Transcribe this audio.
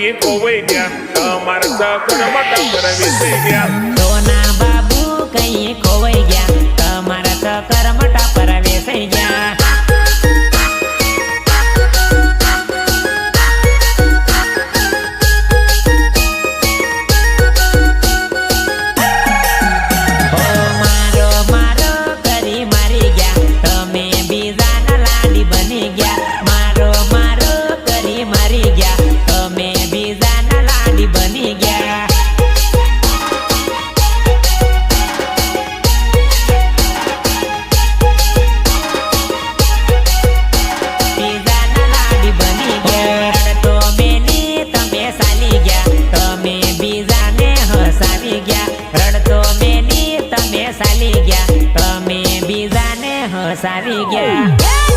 કઈ ખોવાઈ ગયા તમારા સકર મોટા પર વિસી ગયા સોના બાબુ કઈ ખોવાઈ ગયા તમારા સકર મોટા પર વેસાઈ ગયા સારી ગયા તમે બીજાને હસાવી ગયા